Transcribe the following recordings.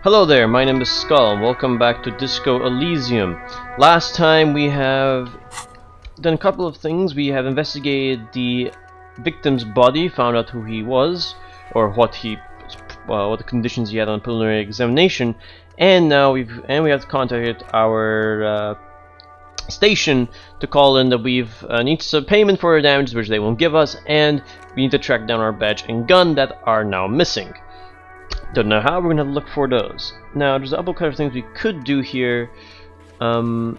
Hello there, my name is Skull. Welcome back to Disco Elysium. Last time we have done a couple of things. We have investigated the victim's body, found out who he was, or what the conditions he had on preliminary examination, and now we have contacted our station to call in that we've need some payment for our damages, which they won't give us, and we need to track down our badge and gun that are now missing. Don't know how. We're gonna look for those. Now, there's a couple of things we could do here, and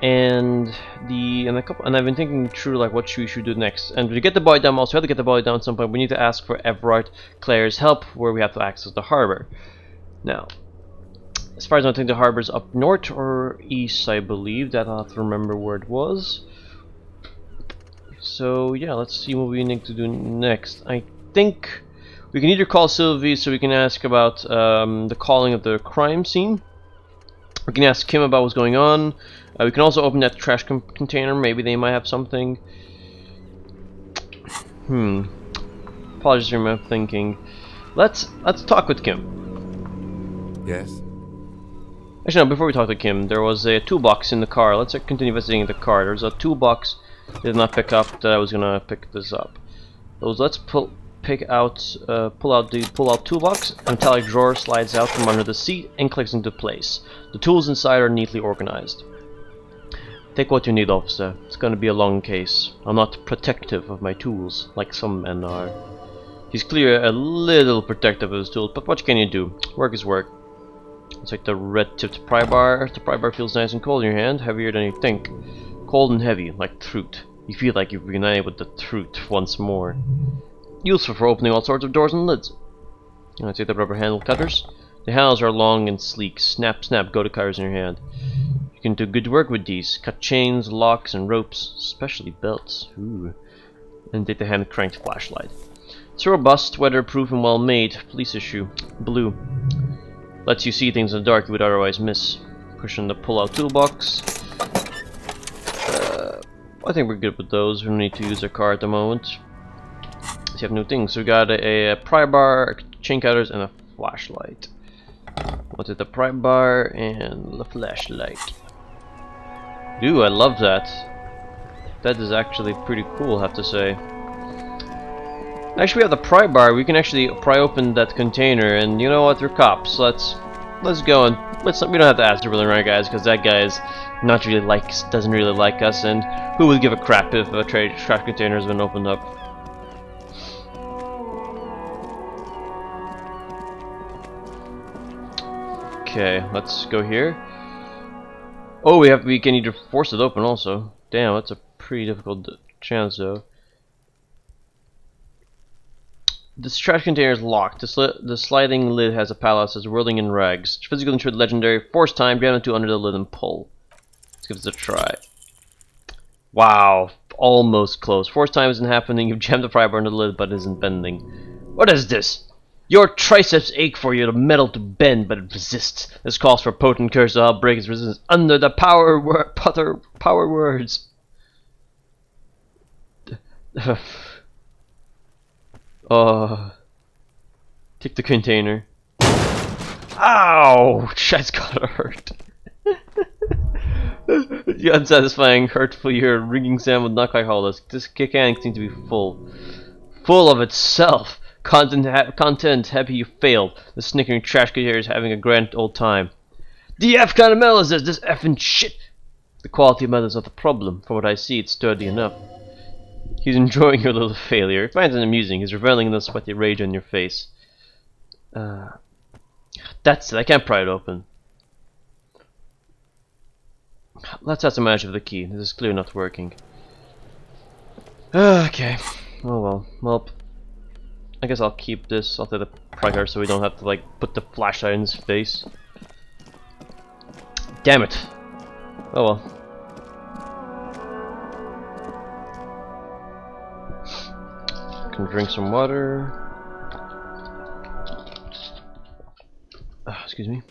I've been thinking through like what we should do next. And to get the boy down, also have to get the boy down at some point. We need to ask for Everard Claire's help, where we have to access the harbor. Now, as far as I think, the harbor's up north or east, I believe. That I'll have to remember where it was. So yeah, let's see what we need to do next. I think we can either call Sylvie so we can ask about the calling of the crime scene. We can ask Kim about what's going on. We can also open that trash container. Maybe they might have something. Apologies for my thinking. Let's talk with Kim. Yes? Actually, no, before we talk to Kim, there was a toolbox in the car. Let's continue investigating the car. There's a toolbox I did not pick up that I was gonna pick this up. Let's pull out toolbox. A metallic drawer slides out from under the seat and clicks into place. The tools inside are neatly organized. Take what you need, officer. It's gonna be a long case. I'm not protective of my tools like some men are. He's clearly a little protective of his tools, but what can you do? Work is work. It's like the red-tipped pry bar. The pry bar feels nice and cold in your hand, heavier than you think. Cold and heavy, like truth. You feel like you've reunited with the truth once more. Useful for opening all sorts of doors and lids. I take the rubber handle cutters. The handles are long and sleek. Snap, snap, go to cutters in your hand. You can do good work with these. Cut chains, locks, and ropes, especially belts. Ooh. And take the hand-cranked flashlight. It's robust, weatherproof, and well-made. Police issue. Blue. Lets you see things in the dark you would otherwise miss. Pushing the pull-out toolbox. I think we're good with those. We don't need to use our car at the moment. You have new things. So we got a pry bar, chain cutters, and a flashlight. What's it? The pry bar and the flashlight. Ooh, I love that. That is actually pretty cool, I have to say. Actually, we have the pry bar. We can actually pry open that container, and you know what? They're cops. Let's go and we don't have to ask the really right guys, because that guy is doesn't really like us, and who would give a crap if a trash container has been opened up? Okay, let's go here. Oh, we can either force it open also. Damn, that's a pretty difficult chance though. This trash container is locked. The sliding lid has a pallet that says whirling in rags. Physical intrude legendary. Force time, jam the two under the lid and pull. Let's give this a try. Wow, almost close. Force time isn't happening. You've jammed the pry bar under the lid, but it isn't bending. What is this? Your triceps ache for you, the metal to bend, but it resists. This calls for potent curse to help break its resistance under the power words. Take the container. Ouch! That's gotta hurt. The unsatisfying, hurtful, ringing sound would not quite hold us. This mechanic seems to be full of itself. Content happy you failed. The snickering trash container is having a grand old time. The F kind of metal is this effing shit. The quality of metal is not the problem. From what I see, it's sturdy enough. He's enjoying your little failure. He finds it amusing. He's reveling in the sweaty rage on your face. That's it. I can't pry it open. Let's have some magic of the key. This is clearly not working. Okay. Oh well. Well, I guess I'll keep this. I'll take the pry bar so we don't have to like put the flashlight in his face. Damn it. Oh well. Can drink some water. Excuse me.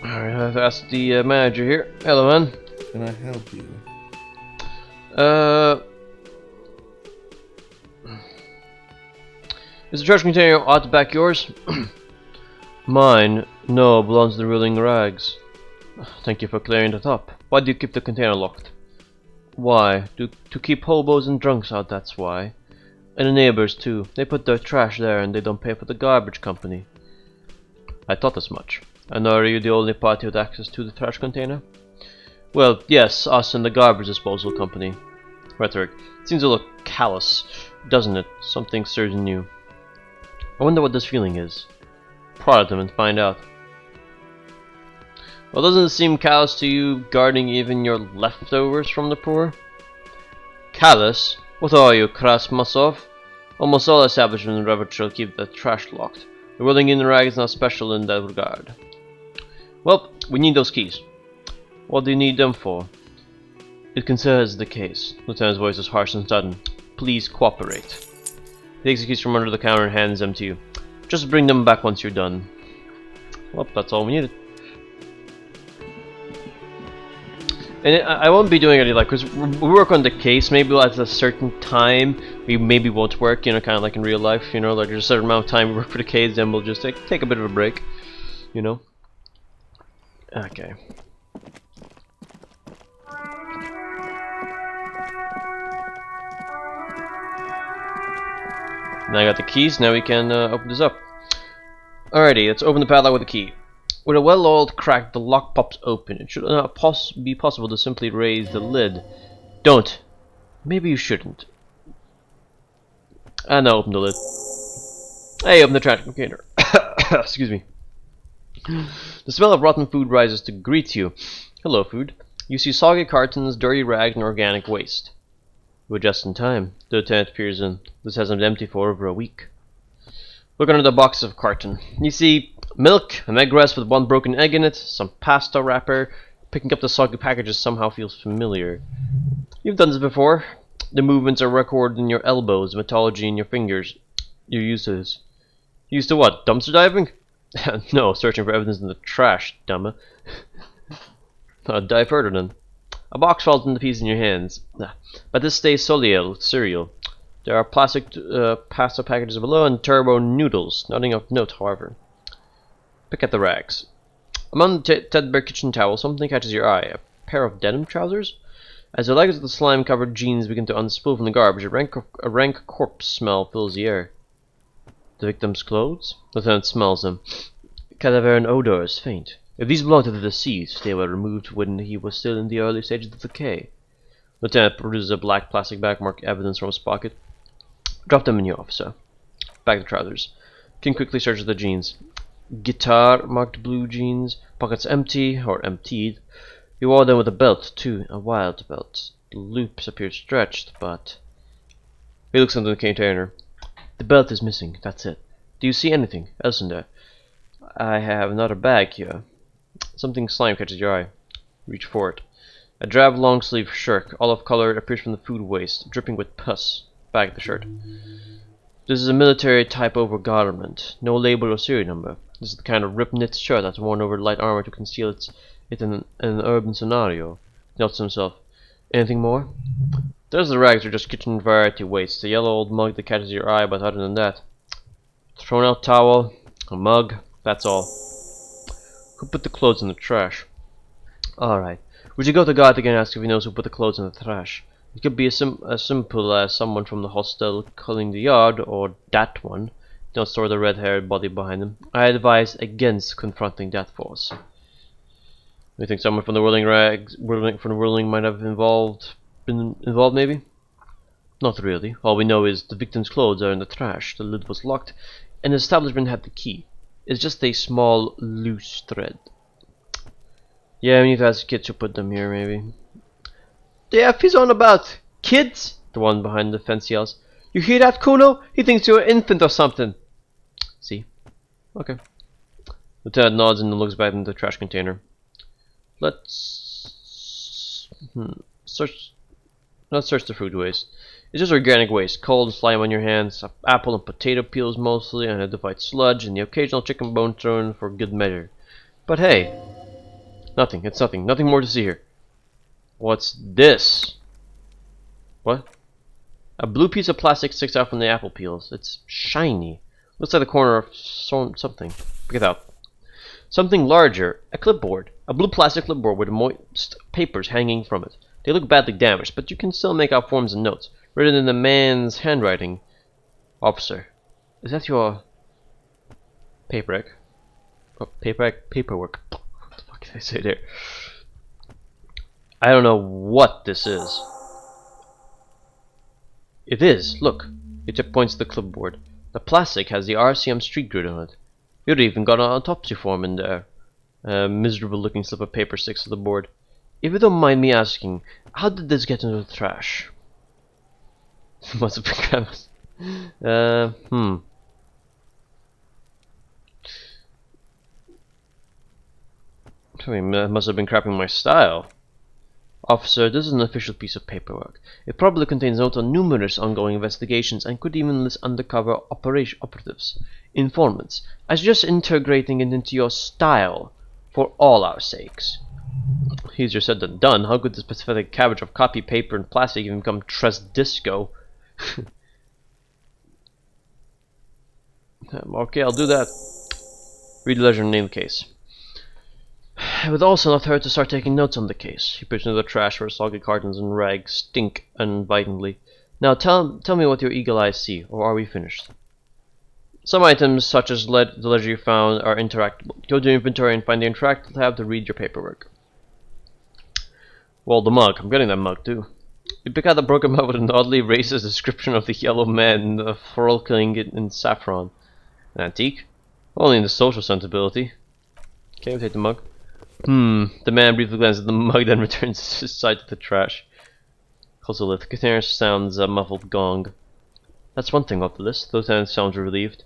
Alright, I have to ask the manager here. Hello, man. Can I help you? Is the trash container out the back yours? Mine? No, belongs to the ruling rags. Thank you for clearing that up. Why do you keep the container locked? Why? To keep hobos and drunks out, that's why. And the neighbors too. They put their trash there and they don't pay for the garbage company. I thought as much. And are you the only party with access to the trash container? Well, yes, us and the garbage disposal company. Rhetoric. Seems a little callous, doesn't it? Something stirs in you. I wonder what this feeling is. Prod at them and find out. Well, doesn't it seem callous to you, guarding even your leftovers from the poor? Callous? What are you, Krasmasov? Almost all establishments in Revachel keep their trash locked. The Whirling in Rag is not special in that regard. Well, we need those keys. What do you need them for? It concerns the case. Lieutenant's voice is harsh and sudden. Please cooperate. He takes the keys from under the counter and hands them to you. Just bring them back once you're done. Well, that's all we needed. And I won't be doing any like, because we work on the case, maybe at a certain time we maybe won't work, you know, kind of like in real life, you know, like there's a certain amount of time we work for the case, then we'll just take a bit of a break, you know. Okay. Now I got the keys, now we can open this up. Alrighty, let's open the padlock with the key. With a well-oiled crack, the lock pops open. It should not be possible to simply raise the lid. Don't. Maybe you shouldn't. And now open the lid. Hey, open the trash container. Excuse me. The smell of rotten food rises to greet you. Hello, food. You see soggy cartons, dirty rags, and organic waste. We're just in time. The lieutenant peers in. This hasn't been empty for over a week. Look under the box of carton. You see milk, an egg rest with one broken egg in it, some pasta wrapper. Picking up the soggy packages somehow feels familiar. You've done this before. The movements are recorded in your elbows, metallurgy in your fingers. You're used to this. Used to what? Dumpster diving? No, searching for evidence in the trash, dumma. Dive further then. A box falls into pieces in your hands. But this stays soliel with cereal. There are plastic pasta packages below and turbo noodles. Nothing of note, however. Pick at the rags. Among the Tedbear kitchen towels, something catches your eye. A pair of denim trousers? As the legs of the slime-covered jeans begin to unspool from the garbage, a rank corpse smell fills the air. The victim's clothes? Lieutenant smells them. Cadaverine odor is faint. If these belong to the deceased, they were removed when he was still in the early stages of decay. Lieutenant produces a black plastic bag marked evidence from his pocket. Drop them in your officer. Back the trousers. King quickly searches the jeans. Guitar marked blue jeans. Pockets empty, or emptied. He wore them with a belt, too. A wild belt. The loops appear stretched, but... He looks into the container. The belt is missing, that's it. Do you see anything else in there? I have another bag here. Something slime catches your eye. Reach for it. A drab long-sleeve shirt, olive colored, appears from the food waste, dripping with pus. Bag the shirt. This is a military type overgarment. No label or serial number. This is the kind of ripped knit shirt that's worn over light armor to conceal it in an urban scenario. He notes to himself. Anything more? There's the rags are just kitchen variety waste. A yellow old mug that catches your eye, but other than that. Thrown out towel, a mug, that's all. Who put the clothes in the trash? Alright. We should go to God again and ask if he knows who put the clothes in the trash. It could be as simple as someone from the hostel culling the yard, or that one. Don't store the red-haired body behind him. I advise against confronting that force. You think someone from the whirling might have been involved maybe? Not really. All we know is the victim's clothes are in the trash, the lid was locked, and the establishment had the key. It's just a small, loose thread. Yeah, we need to ask kids who put them here, maybe. The F he's on about? Kids? The one behind the fence yells. You hear that, Kuno? He thinks you're an infant or something. See? Okay. Lieutenant nods and looks back into the trash container. Let's search the food waste. It's just organic waste, cold and slime on your hands, apple and potato peels mostly, unidentified sludge, and the occasional chicken bone thrown for good measure. But hey, nothing. It's nothing. Nothing more to see here. What's this? What? A blue piece of plastic sticks out from the apple peels. It's shiny. Looks like the corner of something. Pick it out. Something larger. A clipboard. A blue plastic clipboard with moist papers hanging from it. They look badly damaged, but you can still make out forms and notes, written in the man's handwriting. Officer, is that your paperwork? Oh, paperwork. What the fuck did I say there? I don't know what this is. It is. Look. He points to the clipboard. The plastic has the RCM street grid on it. You'd even got an autopsy form in there. A miserable looking slip of paper sticks to the board. If you don't mind me asking, how did this get into the trash? Must have been grabbed. I mean, that must have been crapping my style. Officer, this is an official piece of paperwork. It probably contains notes on numerous ongoing investigations and could even list undercover operatives, informants, as just integrating it into your style for all our sakes. Easier said than done. How could this pathetic cabbage of copy paper and plastic even become Tres Disco? Okay, I'll do that. Read the ledger and name the case. It would also not hurt to start taking notes on the case. He pushed into the trash where soggy cartons and rags stink uninvitingly. Now tell me what your eagle eyes see, or are we finished? Some items, such as the ledger you found, are interactable. Go to your inventory and find the interactable tab to read your paperwork. Well, the mug. I'm getting that mug too. You pick out the broken mug with an oddly racist description of the yellow man and the frolicking in saffron. An antique? Only in the social sensibility. Okay, we'll take the mug. The man briefly glances at the mug, then returns his side to the trash. Close the lid. The container sounds a muffled gong. That's one thing off the list. The lieutenant sounds relieved.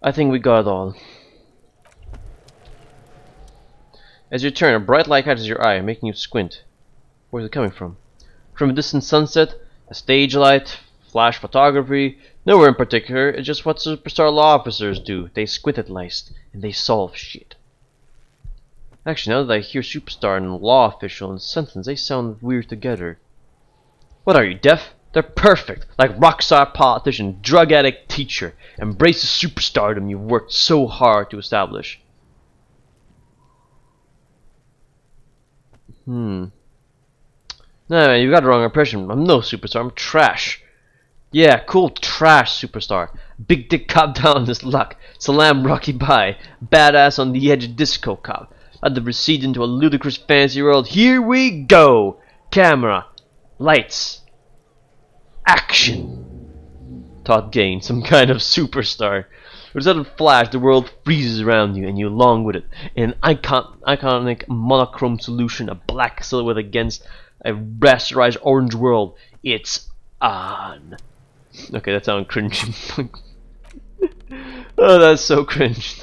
I think we got it all. As you turn, a bright light catches your eye, making you squint. Where's it coming from? From a distant sunset, a stage light, flash photography, nowhere in particular. It's just what superstar law officers do. They squint at lights, and they solve shit. Actually, now that I hear superstar and law official and sentence, they sound weird together. What are you, deaf? They're perfect, like rockstar politician, drug addict teacher. Embrace the superstardom you've worked so hard to establish. No, man, you got the wrong impression. I'm no superstar, I'm trash. Yeah, cool trash superstar. Big dick cop down his luck. Salam Rocky bye. Badass on the edge of disco cop. Let them recede into a ludicrous fantasy world. Here we go! Camera. Lights. Action. Todd Gain, some kind of superstar. With a sudden flash, the world freezes around you, and you along with it. In an iconic monochrome solution, a black silhouette against a rasterized orange world. It's on. Okay, that sounds cringe. Oh, that's so cringe.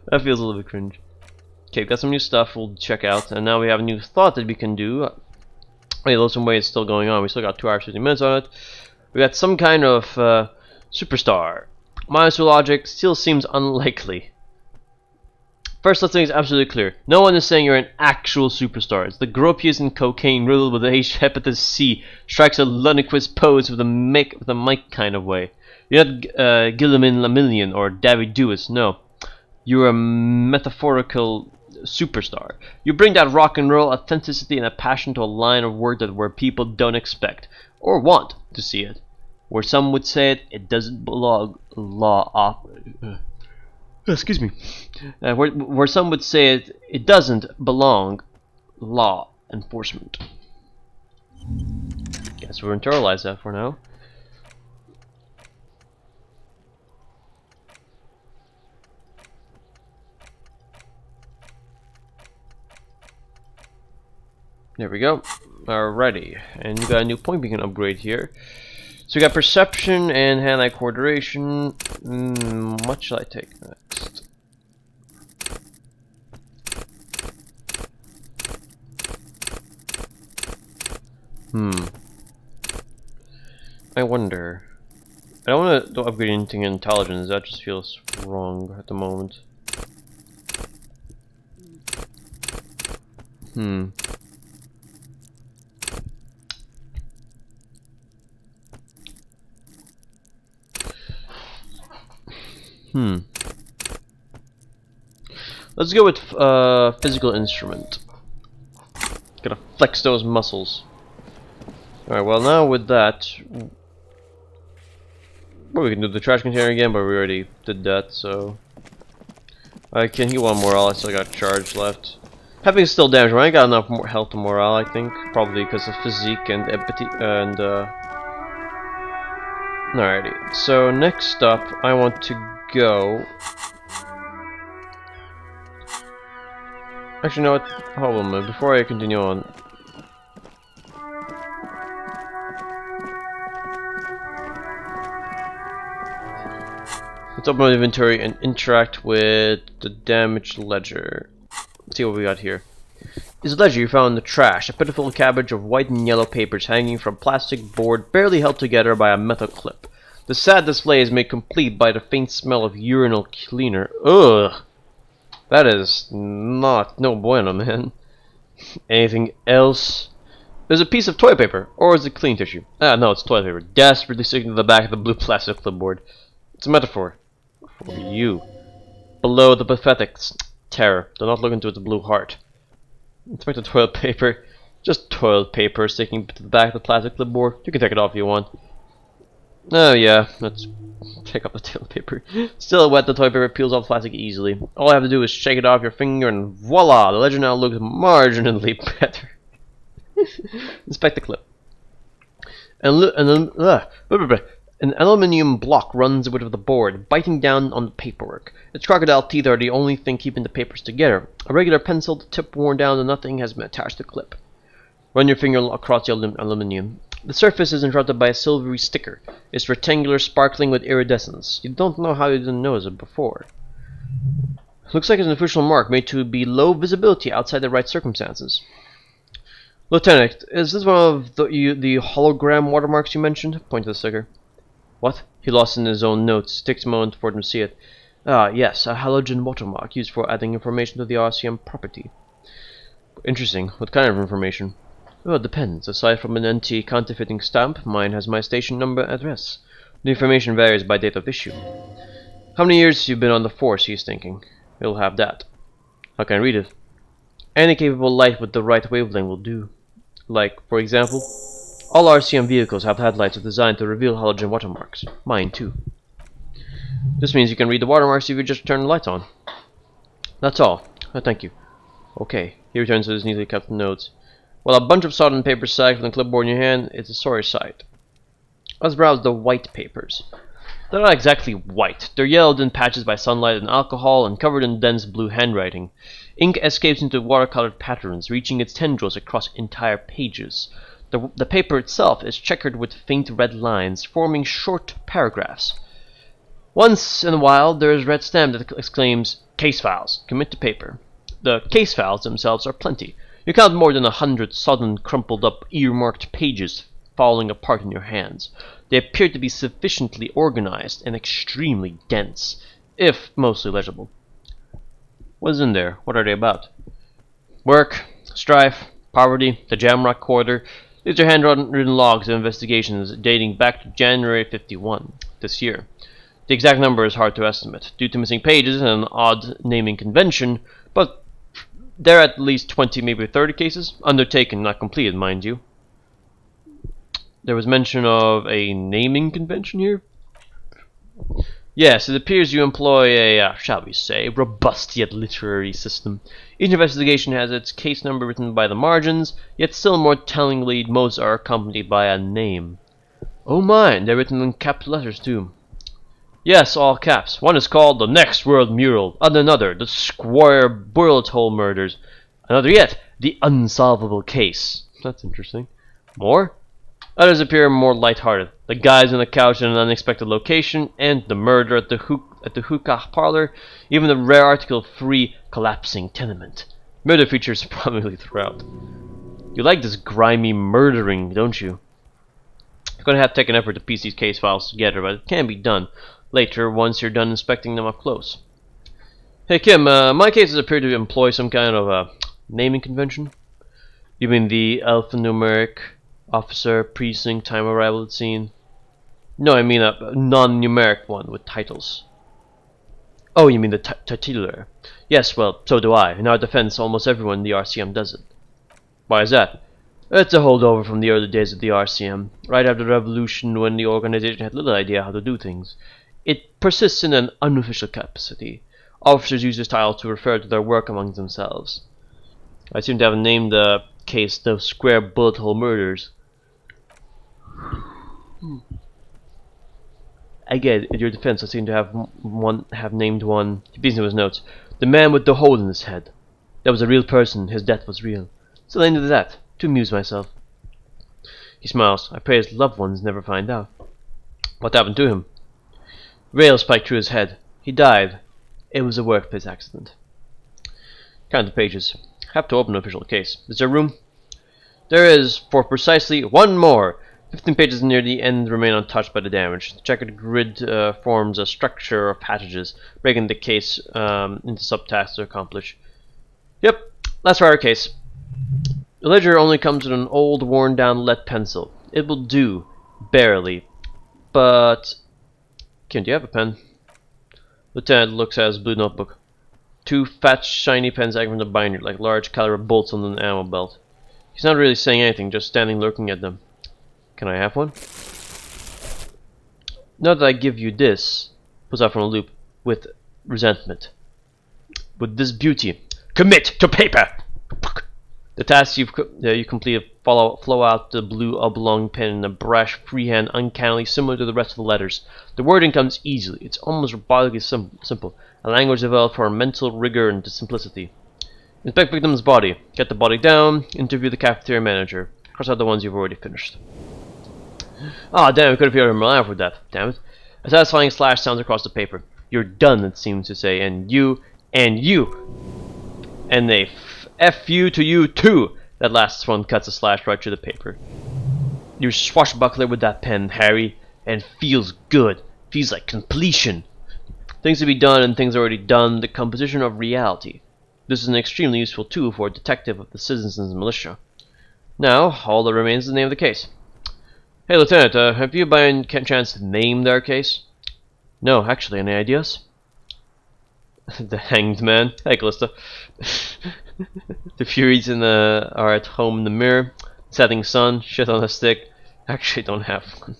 That feels a little bit cringe. Okay, we've got some new stuff we'll check out, and now we have a new thought that we can do. Wait, there's some way it's still going on. We still got 2 hours 50 minutes on it. We got some kind of superstar. Minus your logic, still seems unlikely. First, let's make it absolutely clear. No one is saying you're an actual superstar. It's the gropius and cocaine riddled with hepatitis C strikes a ludicrous pose with a mic kind of way. You're not Gilliman Lamillion or David Dewis, no. You're a metaphorical superstar. You bring that rock and roll authenticity and a passion to a line of work that where people don't expect or want to see it. Where some would say it doesn't belong excuse me. Where some would say it doesn't belong law enforcement. Guess we'll internalize that for now. There we go. Alrighty, and you got a new point we can upgrade here. So we got perception and hand-eye coordination. What shall I take next? I wonder. I don't want to upgrade anything in intelligence. That just feels wrong at the moment. Let's go with physical instrument. Gotta flex those muscles. Alright, well now with that... Well, we can do the trash container again, but we already did that, so... I can heal one more, I still got charge left. Having still damage, I got enough more health and morale, I think. Probably because of physique and empathy and Alrighty, so next up I want to go... Actually, you know what? Hold on a minute, before I continue on. Let's open my inventory and interact with the damaged ledger. Let's see what we got here. This ledger you found in the trash, a pitiful cabbage of white and yellow papers hanging from plastic board barely held together by a metal clip. The sad display is made complete by the faint smell of urinal cleaner. Ugh! That is not no bueno, man. Anything else? There's a piece of toilet paper, or is it clean tissue? Ah, no, it's toilet paper. Desperately sticking to the back of the blue plastic clipboard. It's a metaphor. For you. Below the pathetic terror. Do not look into its blue heart. Inspect the toilet paper. Just toilet paper sticking to the back of the plastic clipboard. You can take it off if you want. Oh yeah, let's take off the toilet paper. Still wet, the toilet paper peels off plastic easily. All I have to do is shake it off your finger and voila! The ledger now looks marginally better. Inspect the clip. An aluminium block runs out of the board, biting down on the paperwork. Its crocodile teeth are the only thing keeping the papers together. A regular pencil, the tip worn down and nothing has been attached to the clip. Run your finger across the aluminium. The surface is interrupted by a silvery sticker. It's rectangular, sparkling with iridescence. You don't know how you didn't notice it before. Looks like it's an official mark made to be low visibility outside the right circumstances. Lieutenant, is this one of the hologram watermarks you mentioned? Point to the sticker. What? He lost in his own notes. It takes a moment for him to see it. Ah, yes, a halogen watermark used for adding information to the RCM property. Interesting. What kind of information? Well, it depends. Aside from an anti-counterfeiting stamp, mine has my station number address. The information varies by date of issue. How many years you've been on the force, he's thinking. He'll have that. How can I read it? Any capable light with the right wavelength will do. Like, for example, all RCM vehicles have headlights designed to reveal halogen watermarks. Mine, too. This means you can read the watermarks if you just turn the lights on. That's all. Oh, thank you. Okay, he returns to his neatly kept notes. Well, a bunch of sodden paper sagged from the clipboard in your hand, it's a sorry sight. Let's browse the white papers. They're not exactly white. They're yellowed in patches by sunlight and alcohol and covered in dense blue handwriting. Ink escapes into watercolored patterns, reaching its tendrils across entire pages. The paper itself is checkered with faint red lines, forming short paragraphs. Once in a while, there is a red stamp that exclaims, "Case files, commit to paper." The case files themselves are plenty. You count more than 100 sodden, crumpled-up, earmarked pages falling apart in your hands. They appear to be sufficiently organized and extremely dense, if mostly legible. What is in there? What are they about? Work, strife, poverty, the Jamrock Quarter. These are handwritten logs of investigations dating back to January 51, this year. The exact number is hard to estimate, due to missing pages and an odd naming convention, but there are at least 20, maybe 30 cases, undertaken, not completed, mind you. There was mention of a naming convention here? Yes, it appears you employ a, shall we say, robust yet literary system. Each investigation has its case number written by the margins, yet still more tellingly, most are accompanied by a name. Oh my, they're written in capital letters too. Yes, all caps. One is called The Next World Mural, and another, The Square Bullet Hole Murders. Another yet, The Unsolvable Case. That's interesting. More? Others appear more light-hearted. The guys on the couch in an unexpected location, and the murder at the hookah parlor, even the rare article Free Collapsing Tenement. Murder features prominently throughout. You like this grimy murdering, don't you? You're gonna have to take an effort to piece these case files together, but it can be done. Later, once you're done inspecting them up close. Hey Kim, my cases appear to employ some kind of a naming convention. You mean the alphanumeric, officer, precinct, time arrival at scene? No, I mean a non-numeric one with titles. Oh, you mean the titular? Yes, well, so do I. In our defense, almost everyone in the RCM does it. Why is that? It's a holdover from the early days of the RCM, right after the revolution when the organization had little idea how to do things. It persists in an unofficial capacity. Officers use this title to refer to their work among themselves. I seem to have named the case the Square Bullet Hole Murders. Again, in your defense, I seem to have named one. He begins with his notes. The man with the hole in his head. That was a real person. His death was real. So I ended that to amuse myself. He smiles. I pray his loved ones never find out. What happened to him? Rail spiked through his head. He died. It was a workplace accident. Count the pages. Have to open an official case. Is there room? There is, for precisely one more. 15 pages near the end remain untouched by the damage. The checkered grid forms a structure of passages, breaking the case into subtasks to accomplish. Yep, that's our case. The ledger only comes with an old, worn-down lead pencil. It will do, barely. But Kim, do you have a pen? Lieutenant looks at his blue notebook. 2 fat, shiny pens hanging from the binder, like large caliber bolts on an ammo belt. He's not really saying anything, just standing looking at them. Can I have one? Now that I give you this, pulls out from a loop with resentment. With this beauty, commit to paper! The tasks you complete flow out the blue oblong pen in a brash freehand uncannily similar to the rest of the letters. The wording comes easily. It's almost robotically simple. A language developed for mental rigor and simplicity. Inspect victim's body. Get the body down. Interview the cafeteria manager. Cross out the ones you've already finished. Ah, damn, I could have heard him laugh with that. Damn it. A satisfying slash sounds across the paper. You're done, it seems to say. And you. And they F you to you too. That last one cuts a slash right through the paper. You swashbuckler with that pen, Harry. And feels good. Feels like completion. Things to be done and things already done. The composition of reality. This is an extremely useful tool for a detective of the citizens' militia. Now, all that remains is the name of the case. Hey, Lieutenant, have you by any chance named our case? No, actually, any ideas? The Hanged Man. Hey, Callista. The Furies are at home in the mirror. Setting sun, shit on a stick. Actually, don't have one.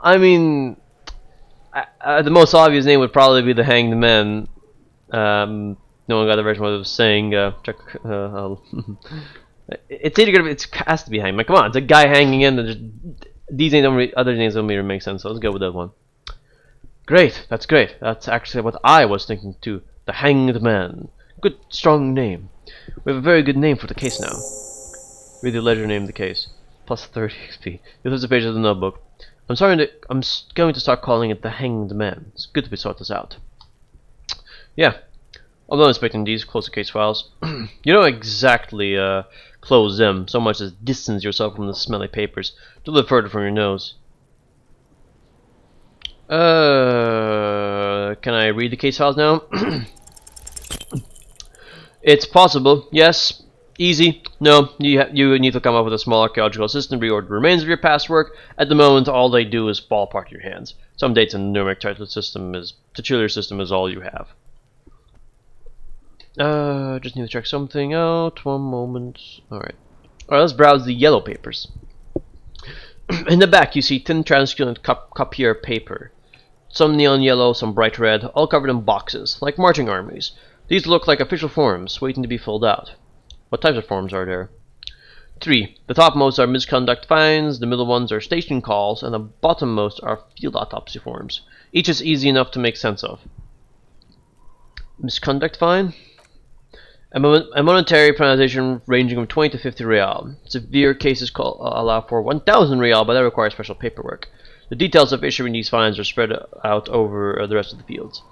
I mean, the most obvious name would probably be the Hanged Man. No one got the version of what it was saying. Check. It's either gonna be. It has to be hanged. Like, come on, it's a guy hanging in. These names don't really, other names don't really make sense. So let's go with that one. Great, that's great. That's actually what I was thinking too. The Hanged Man. Good, strong name. We have a very good name for the case now. Read the ledger name of the case. Plus 30 XP. You flip the page of the notebook. I'm going to start calling it the Hanged Man. It's good to sort this out. Yeah. Although inspecting these close case files, you don't exactly close them so much as distance yourself from the smelly papers to live further from your nose. Can I read the case files now? It's possible, yes. Easy. No, you need to come up with a small archaeological system to reorder the remains of your past work. At the moment, all they do is fall apart in your hands. Some dates in the numeric titular system is all you have. Just need to check something out. One moment. Alright, let's browse the yellow papers. In the back, you see thin translucent copier paper. Some neon yellow, some bright red, all covered in boxes, like marching armies. These look like official forms, waiting to be filled out. What types of forms are there? 3. The topmost are misconduct fines, the middle ones are station calls, and the bottommost are field autopsy forms. Each is easy enough to make sense of. Misconduct fine? A monetary penalization ranging from 20 to 50 real. Severe cases allow for 1,000 real, but that requires special paperwork. The details of issuing these fines are spread out over the rest of the fields.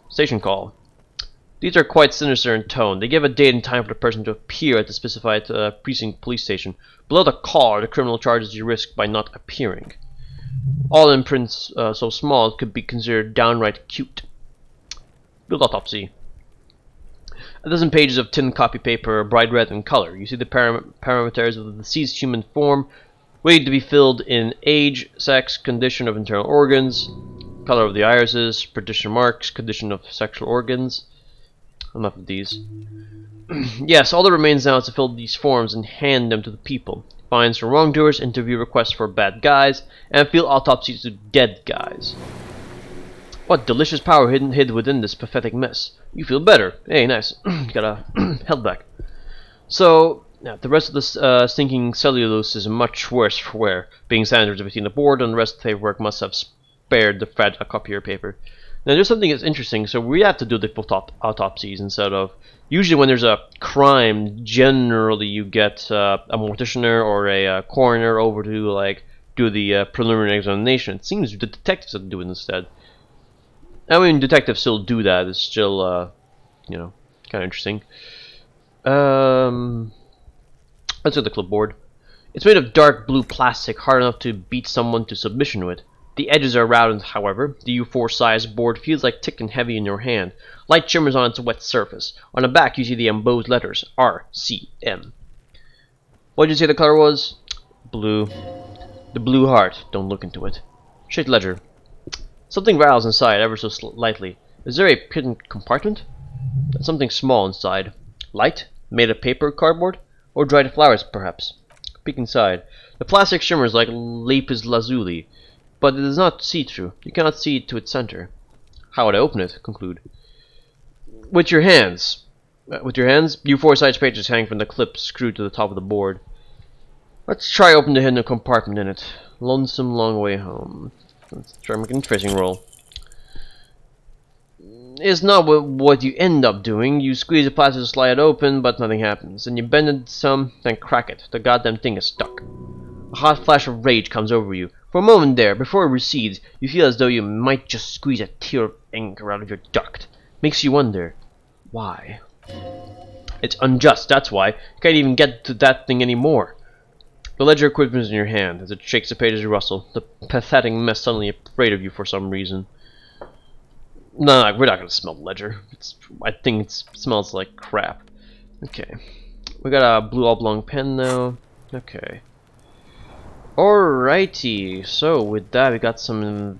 Station call. These are quite sinister in tone. They give a date and time for the person to appear at the specified precinct police station. Below the call are the criminal charges you risk by not appearing. All in prints so small it could be considered downright cute. Field autopsy. A dozen pages of tin copy paper are bright red in color. You see the parameters of the deceased human form, waiting to be filled in: age, sex, condition of internal organs. color of the irises, prediction marks, condition of sexual organs. Enough of these. Yes, all that remains now is to fill these forms and hand them to the people. Fines for wrongdoers, interview requests for bad guys, and field autopsies to dead guys. What delicious power hid within this pathetic mess. You feel better. Hey, nice. Got a health back. So, yeah, the rest of this stinking cellulose is much worse for wear, being sandwiched between the board and the rest of the paperwork must have spared the fragile copier paper. Now, there's something that's interesting. So we have to do the autopsies instead of... Usually when there's a crime, generally you get a morticianer or a coroner over to like do the preliminary examination. It seems the detectives have to do it instead. I mean, detectives still do that. It's still, you know, kind of interesting. Let's get the clipboard. It's made of dark blue plastic, hard enough to beat someone to submission with. The edges are rounded, however. The U4 size board feels like thick and heavy in your hand. Light shimmers on its wet surface. On the back, you see the embossed letters RCM. What did you say the color was? Blue. The blue heart. Don't look into it. Shake ledger. Something rattles inside, ever so slightly. Is there a hidden compartment? There's something small inside. Light? Made of paper, cardboard? Or dried flowers, perhaps? Peek inside. The plastic shimmers like lapis lazuli, but it is not see-through. You cannot see it to its center. How would I open it? Conclude. With your hands. With your hands? U4 size pages hang from the clip screwed to the top of the board. Let's try open the hidden compartment in it. Lonesome long way home. Let's try making a tracing roll. It's not what you end up doing. You squeeze the plastic to slide it open, but nothing happens. Then you bend it some, then crack it. The goddamn thing is stuck. A hot flash of rage comes over you. For a moment there, before it recedes, you feel as though you might just squeeze a tear of anger out of your duct. Makes you wonder, why? It's unjust, that's why. You can't even get to that thing anymore. The ledger quivers in your hand as it shakes the pages rustle. The pathetic mess suddenly afraid of you for some reason. No, we're not gonna smell the ledger. I think it smells like crap. Okay. We got a blue oblong pen now. Okay. Alrighty, so with that we got some...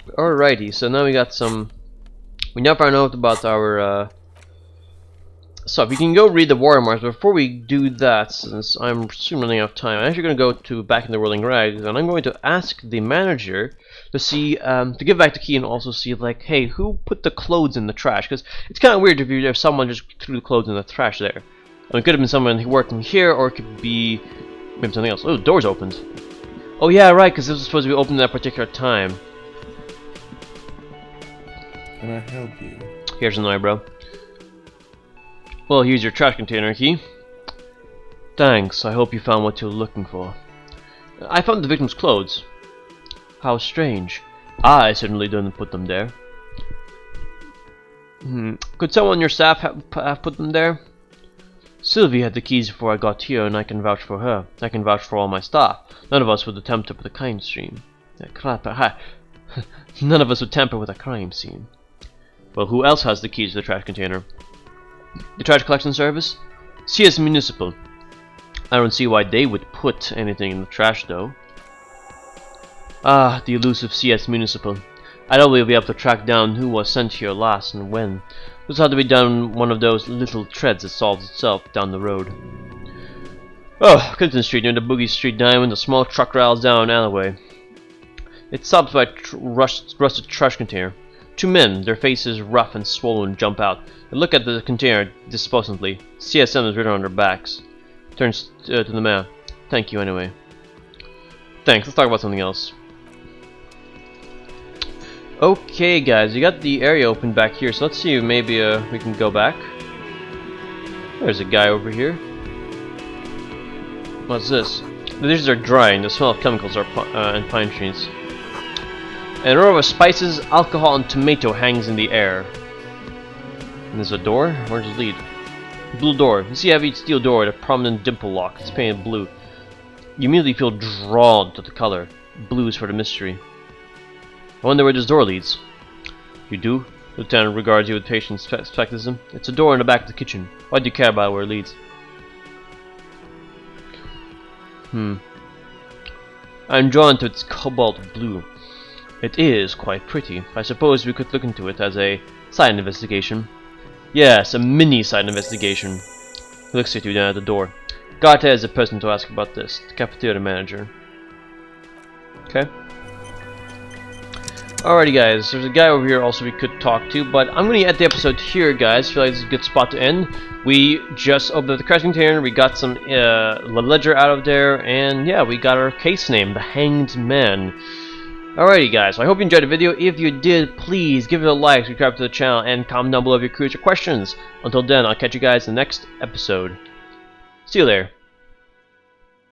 Alrighty, so now we got some... We now found out about our stuff. You can go read the watermarks, but before we do that, since I'm soon running out of time, I'm actually going to go to back in the Whirling Rags, and I'm going to ask the manager to see, to give back the key and also see, like, hey, who put the clothes in the trash? Because it's kind of weird if someone just threw the clothes in the trash there. I mean, it could have been someone working here, or it could be maybe something else. Oh, the door's opened. Oh yeah, right, because this was supposed to be open at that particular time. Can I help you? Here's an eyebrow. Well, here's your trash container key. Thanks, I hope you found what you were looking for. I found the victim's clothes. How strange. I certainly didn't put them there. Could someone on your staff have put them there? Sylvie had the keys before I got here, and I can vouch for her. I can vouch for all my staff. None of us would attempt to put a crime scene. None of us would tamper with a crime scene. Well, who else has the keys to the trash container? The trash collection service? CS Municipal. I don't see why they would put anything in the trash, though. Ah, the elusive CS Municipal. I doubt we'll be able to track down who was sent here last and when. This had to be done one of those little treads that solves itself down the road. Oh, Clinton Street near the Boogie Street Diamond, a small truck rattles down an alleyway. It stops by a rusted trash container. Two men, their faces rough and swollen, jump out. They look at the container despondently. CSM is written on their backs. Turns to the man. Thank you anyway. Thanks, let's talk about something else. Okay guys, you got the area open back here, so let's see if maybe we can go back. There's a guy over here. What's this? The dishes are drying, the smell of chemicals are and pine trees. An aroma of spices, alcohol, and tomato hangs in the air. And there's a door? Where's the lead? Blue door. You see a heavy steel door with a prominent dimple lock. It's painted blue. You immediately feel drawn to the color. Blue is for the mystery. I wonder where this door leads. You do? Lieutenant regards you with patient skepticism. It's a door in the back of the kitchen. Why do you care about where it leads? I'm drawn to its cobalt blue. It is quite pretty. I suppose we could look into it as a side investigation. Yes, a mini side investigation. He looks at you down at the door. Garte is the person to ask about this. The cafeteria manager. Okay. Alrighty guys, there's a guy over here also we could talk to, but I'm going to end the episode here guys. I feel like this is a good spot to end. We just opened up the crash container, we got some ledger out of there, and yeah, we got our case name, the Hanged Man. Alrighty guys, so I hope you enjoyed the video. If you did, please give it a like, subscribe to the channel, and comment down below if you're curious or questions. Until then, I'll catch you guys in the next episode. See you there.